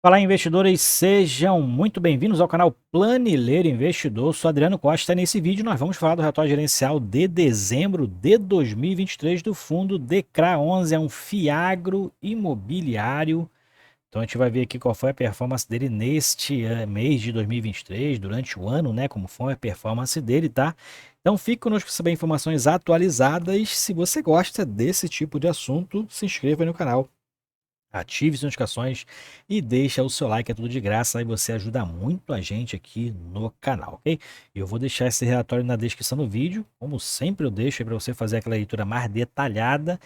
Fala, investidores, sejam muito bem-vindos ao canal Planileiro Investidor. Sou Adriano Costa. Nesse vídeo nós vamos falar do relatório gerencial de dezembro de 2023 do fundo DECRA 11, é um fiagro imobiliário. Então a gente vai ver aqui qual foi a performance dele neste mês de 2023, durante o ano, né, como foi a performance dele, tá? Então fique conosco para saber informações atualizadas. Se você gosta desse tipo de assunto, se inscreva aí no canal. Ative as notificações e deixa o seu like, é tudo de graça, aí você ajuda muito a gente aqui no canal, ok? Eu vou deixar esse relatório na descrição do vídeo, como sempre eu deixo aí para você fazer aquela leitura mais detalhada,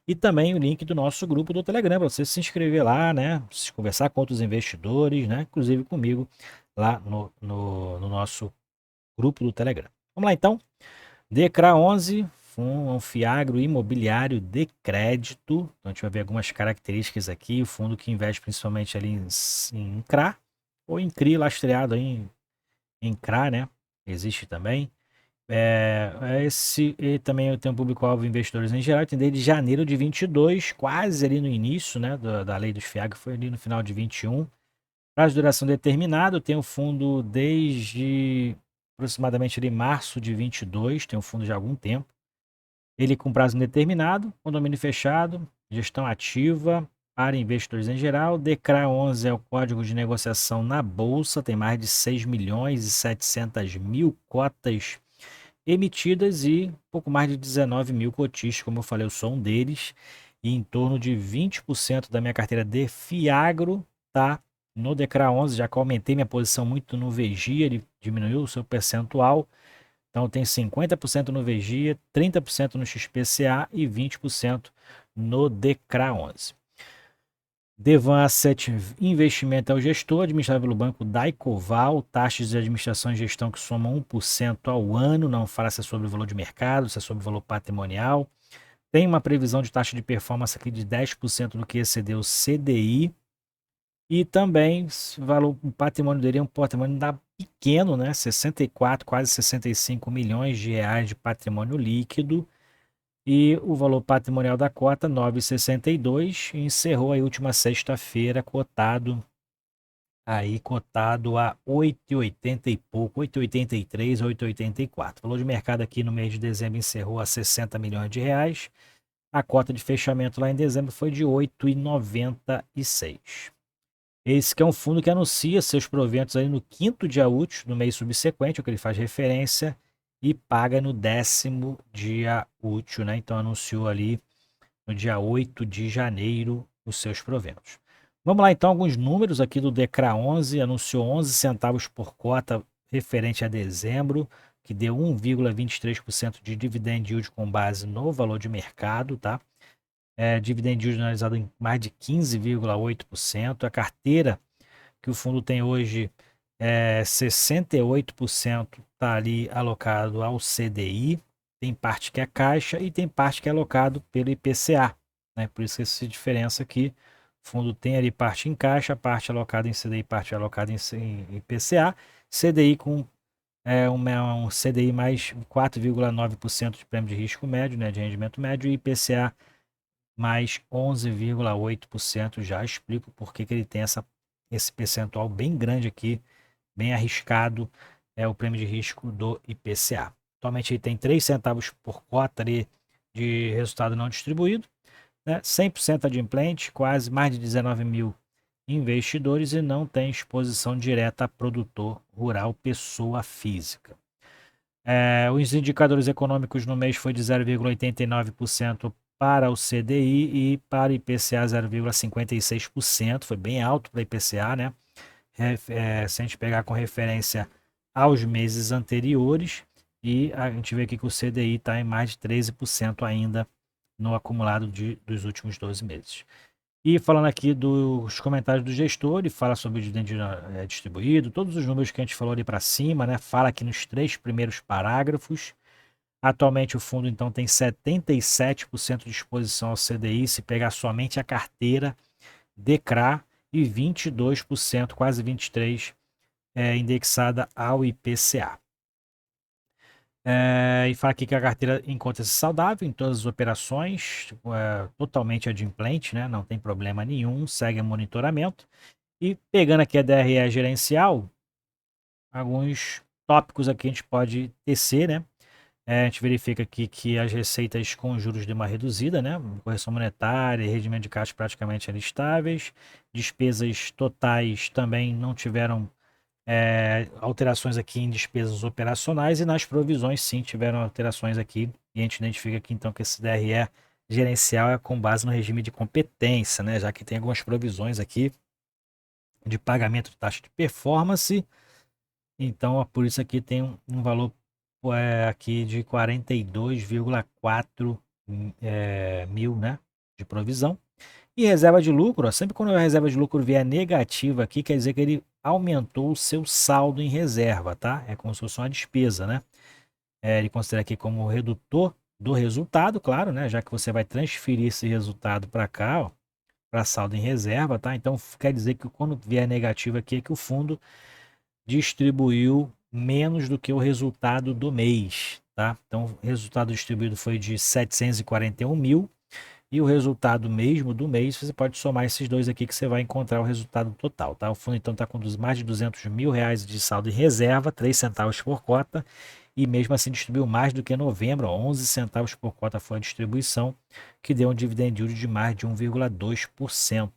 e também o link do nosso grupo do Telegram, para você se inscrever lá, né? Conversar com outros investidores, né? Inclusive comigo lá no nosso grupo do Telegram. Vamos lá então. DECRA 11, um fiagro imobiliário de crédito. Então a gente vai ver algumas características aqui. O fundo que investe principalmente ali em CRA ou em CRI lastreado em CRA, né? Existe também. E também tem um público-alvo investidores em geral, tem desde janeiro de 22, quase ali no início, né, da lei dos FIAG, foi ali no final de 21. Prazo de duração determinado, tem o fundo desde aproximadamente ali março de 22, tem um fundo de algum tempo. Ele com prazo indeterminado, condomínio fechado, gestão ativa para investidores em geral. DECRA 11 é o código de negociação na bolsa, tem mais de 6 milhões e 700 mil cotas emitidas e pouco mais de 19 mil cotistas, como eu falei, eu sou um deles. E em torno de 20% da minha carteira de Fiagro tá no DECRA 11, já que eu aumentei minha posição muito no VEGI, ele diminuiu o seu percentual. Então tem 50% no VEGIA, 30% no XPCA e 20% no DECRA 11. Devan Asset Investimento é o gestor, administrado pelo banco Daicoval, taxas de administração e gestão que somam 1% ao ano, não fala se é sobre o valor de mercado, se é sobre o valor patrimonial. Tem uma previsão de taxa de performance aqui de 10% do que excedeu o CDI. E também o patrimônio dele é um patrimônio pequeno, né? 64, quase 65 milhões de reais de patrimônio líquido. E o valor patrimonial da cota, 9,62, e encerrou a última sexta-feira cotado a 8,80 e pouco, 8,83, 8,84. O valor de mercado aqui no mês de dezembro encerrou a 60 milhões de reais. A cota de fechamento lá em dezembro foi de 8,96. Esse que é um fundo que anuncia seus proventos aí no quinto dia útil do mês subsequente, o que ele faz referência, e paga no 10º dia útil, né? Então anunciou ali no dia 8 de janeiro os seus proventos. Vamos lá então, alguns números aqui do DECRA 11, anunciou 11 centavos por cota referente a dezembro, que deu 1,23% de dividend yield com base no valor de mercado, tá? Dividend yield analisado em mais de 15,8%. A carteira que o fundo tem hoje, 68% está ali alocado ao CDI, tem parte que é caixa e tem parte que é alocado pelo IPCA, né? Por isso que essa diferença aqui, o fundo tem ali parte em caixa, parte alocada em CDI, parte alocada em IPCA, CDI com um CDI mais 4,9% de prêmio de risco médio, né, de rendimento médio, e IPCA mais 11,8%. Já explico por que ele tem esse percentual bem grande aqui, bem arriscado, é o prêmio de risco do IPCA. Atualmente ele tem 3 centavos por cota ali de resultado não distribuído, né? 100% adimplente, quase mais de 19 mil investidores e não tem exposição direta a produtor rural, pessoa física. Os indicadores econômicos no mês foi de 0,89% para o CDI e para o IPCA 0,56%. Foi bem alto para o IPCA, né? Se a gente pegar com referência aos meses anteriores, e a gente vê aqui que o CDI está em mais de 13% ainda no acumulado dos últimos 12 meses. E falando aqui dos comentários do gestor, ele fala sobre o dividendo distribuído, todos os números que a gente falou ali para cima, né? Fala aqui nos 3 primeiros parágrafos. Atualmente o fundo então tem 77% de exposição ao CDI, se pegar somente a carteira DECRA, e 22%, quase 23%, indexada ao IPCA. E fala aqui que a carteira encontra-se saudável em todas as operações, totalmente adimplente, né? Não tem problema nenhum, segue monitoramento. E pegando aqui a DRE gerencial, alguns tópicos aqui a gente pode tecer, né? A gente verifica aqui que as receitas com juros de uma reduzida, né? Correção monetária e rendimento de caixa praticamente ali estáveis. Despesas totais também não tiveram alterações aqui em despesas operacionais, e nas provisões sim tiveram alterações aqui. E a gente identifica aqui então que esse DRE gerencial é com base no regime de competência, né? Já que tem algumas provisões aqui de pagamento de taxa de performance. Então, por isso aqui tem um valor aqui de 42,4 mil, né, de provisão. E reserva de lucro, ó, sempre quando a reserva de lucro vier negativa aqui, quer dizer que ele aumentou o seu saldo em reserva, tá? É como se fosse uma despesa, né? Ele considera aqui como redutor do resultado, claro, né? Já que você vai transferir esse resultado para cá, ó, para saldo em reserva, tá? Então quer dizer que quando vier negativo aqui é que o fundo distribuiu menos do que o resultado do mês, tá? Então, o resultado distribuído foi de 741 mil, e o resultado mesmo do mês, você pode somar esses dois aqui que você vai encontrar o resultado total, tá? O fundo então está com mais de 200 mil reais de saldo em reserva, 3 centavos por cota, e mesmo assim distribuiu mais do que novembro, 11 centavos por cota foi a distribuição, que deu um dividend yield de mais de 1,2%.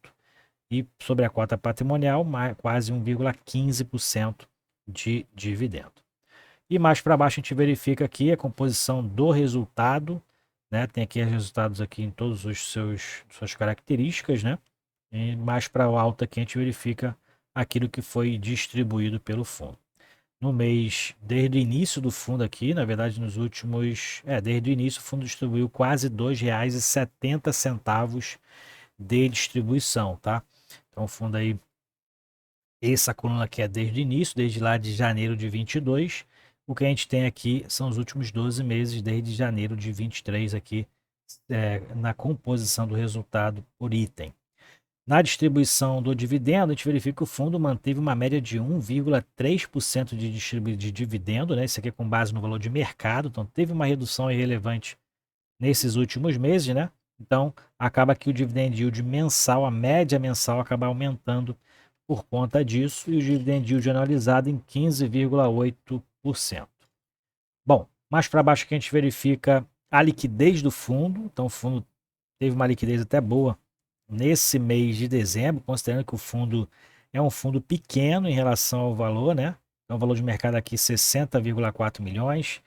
E sobre a cota patrimonial, quase 1,15% de dividendo. E mais para baixo a gente verifica aqui a composição do resultado, né? Tem aqui os resultados aqui em todos os suas características, né? E mais para o alto aqui a gente verifica aquilo que foi distribuído pelo fundo. No mês, desde o início do fundo aqui, na verdade nos últimos, desde o início o fundo distribuiu quase R$ 2,70 de distribuição, tá? Então o fundo aí, essa coluna aqui é desde o início, desde lá de janeiro de 22. O que a gente tem aqui são os últimos 12 meses, desde janeiro de 23 aqui, na composição do resultado por item. Na distribuição do dividendo, a gente verifica que o fundo manteve uma média de 1,3% de dividendo, né? Isso aqui é com base no valor de mercado, então teve uma redução irrelevante nesses últimos meses, né? Então, acaba que o dividend yield mensal, a média mensal, acaba aumentando por conta disso, e o dividend yield anualizado em 15,8%. Bom, mais para baixo que a gente verifica a liquidez do fundo. Então, o fundo teve uma liquidez até boa nesse mês de dezembro, considerando que o fundo é um fundo pequeno em relação ao valor, né? Então, o valor de mercado aqui 60,4 milhões.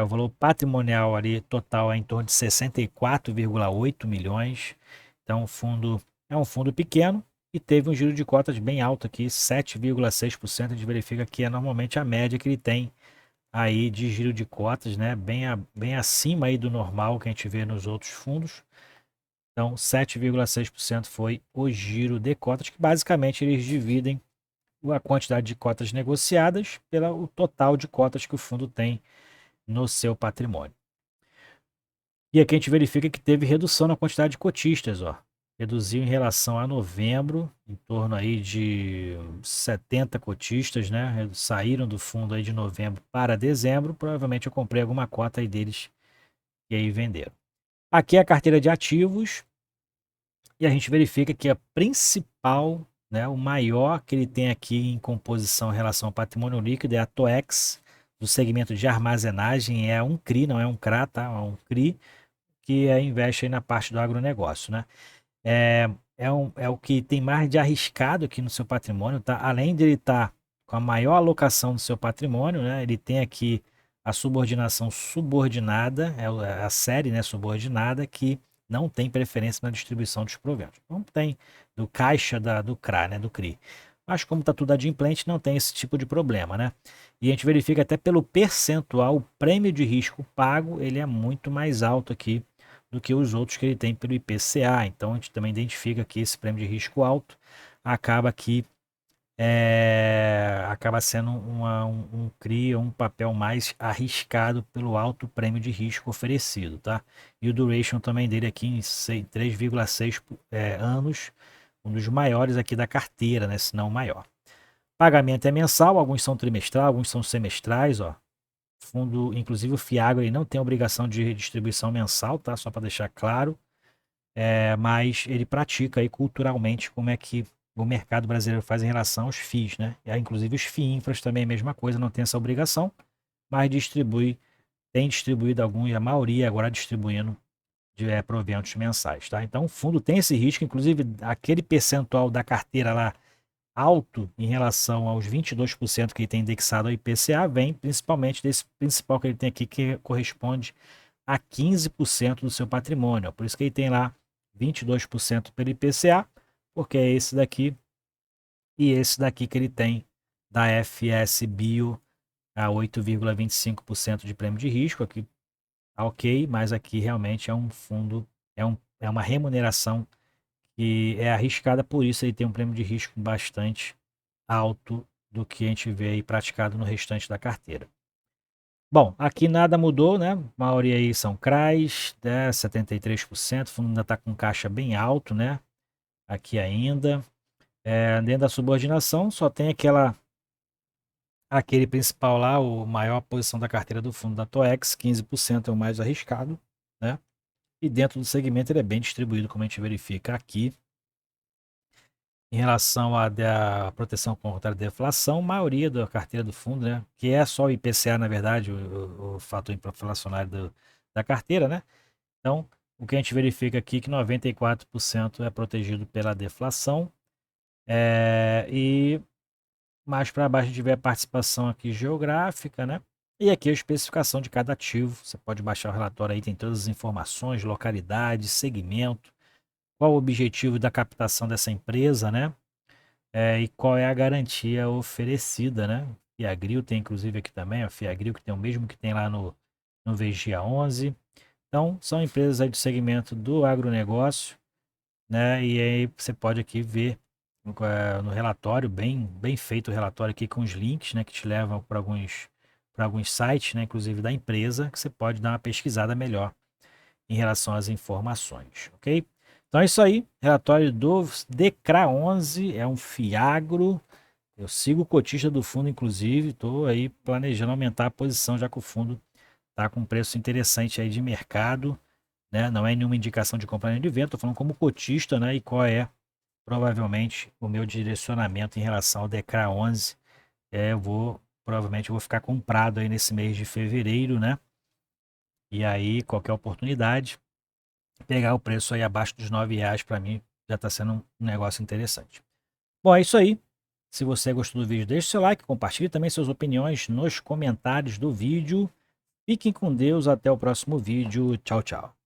O valor patrimonial ali total é em torno de 64,8 milhões. Então, o fundo é um fundo pequeno e teve um giro de cotas bem alto aqui, 7,6%. A gente verifica que é normalmente a média que ele tem aí de giro de cotas, né? Bem acima aí do normal que a gente vê nos outros fundos. Então, 7,6% foi o giro de cotas, que basicamente eles dividem a quantidade de cotas negociadas pelo total de cotas que o fundo tem no seu patrimônio. E aqui a gente verifica que teve redução na quantidade de cotistas, ó. Reduziu em relação a novembro, em torno aí de 70 cotistas, né? Saíram do fundo aí de novembro para dezembro. Provavelmente eu comprei alguma cota aí deles e aí venderam. Aqui é a carteira de ativos, e a gente verifica que a principal, né, o maior que ele tem aqui em composição em relação ao patrimônio líquido é a TOEX, do segmento de armazenagem. É um CRI, não é um CRA, tá? É um CRI que investe aí na parte do agronegócio, né? É o que tem mais de arriscado aqui no seu patrimônio, tá? Além de ele estar com a maior alocação do seu patrimônio, né? Ele tem aqui a subordinação subordinada, a série, né, subordinada, que não tem preferência na distribuição dos proventos. Não tem do caixa do CRA, né, do CRI. Mas como está tudo adimplente, não tem esse tipo de problema, né? E a gente verifica até pelo percentual, o prêmio de risco pago, ele é muito mais alto aqui do que os outros que ele tem pelo IPCA. Então a gente também identifica que esse prêmio de risco alto acaba que acaba sendo um CRI, um papel mais arriscado pelo alto prêmio de risco oferecido, tá? E o duration também dele aqui em 3,6 anos, um dos maiores aqui da carteira, né? Se não o maior. Pagamento é mensal, alguns são trimestrais, alguns são semestrais, ó. Fundo, inclusive o Fiagro, ele não tem obrigação de distribuição mensal, tá? Só para deixar claro. Mas ele pratica aí culturalmente como é que o mercado brasileiro faz em relação aos FIIs, né? E aí, inclusive os FIINFRAs também é a mesma coisa, não tem essa obrigação, mas tem distribuído alguns, a maioria agora distribuindo proventos mensais, tá? Então o fundo tem esse risco, inclusive aquele percentual da carteira lá alto em relação aos 22% que ele tem indexado ao IPCA vem principalmente desse principal que ele tem aqui, que corresponde a 15% do seu patrimônio. Por isso que ele tem lá 22% pelo IPCA, porque é esse daqui e esse daqui que ele tem da FS Bio a 8,25% de prêmio de risco. Aqui tá ok, mas aqui realmente é um fundo, é uma remuneração que é arriscada, por isso ele tem um prêmio de risco bastante alto do que a gente vê aí praticado no restante da carteira. Bom, aqui nada mudou, né? A maioria aí são CRAs, né? 73%, o fundo ainda está com caixa bem alto, né? Aqui ainda. Dentro da subordinação só tem aquele principal lá, o maior posição da carteira do fundo da TOEX, 15% é o mais arriscado, né? E dentro do segmento ele é bem distribuído, como a gente verifica aqui. Em relação à proteção contra a deflação, a maioria da carteira do fundo, né, que é só o IPCA, na verdade, o fator inflacionário da carteira, né? Então, o que a gente verifica aqui é que 94% é protegido pela deflação. E mais para baixo a gente vê a participação aqui geográfica, né? E aqui a especificação de cada ativo. Você pode baixar o relatório aí, tem todas as informações, localidade, segmento, qual o objetivo da captação dessa empresa, né? E qual é a garantia oferecida, né? Fiagril tem inclusive aqui também, a Fiagril que tem o mesmo que tem lá no VGA 11. Então, são empresas aí do segmento do agronegócio, né? E aí você pode aqui ver no relatório, bem feito o relatório aqui com os links, né? Que te levam para alguns sites, né? Inclusive da empresa, que você pode dar uma pesquisada melhor em relação às informações, ok? Então é isso aí, relatório do DECRA 11, é um Fiagro. Eu sigo o cotista do fundo, inclusive, estou aí planejando aumentar a posição, já que o fundo está com um preço interessante aí de mercado, né? Não é nenhuma indicação de compra nem de venda, estou falando como cotista, né? E qual é provavelmente o meu direcionamento em relação ao DECRA 11. Provavelmente eu vou ficar comprado aí nesse mês de fevereiro, né? E aí, qualquer oportunidade, pegar o preço aí abaixo dos R$ 9 para mim já está sendo um negócio interessante. Bom, é isso aí. Se você gostou do vídeo, deixe seu like, compartilhe também suas opiniões nos comentários do vídeo. Fiquem com Deus, até o próximo vídeo. Tchau, tchau.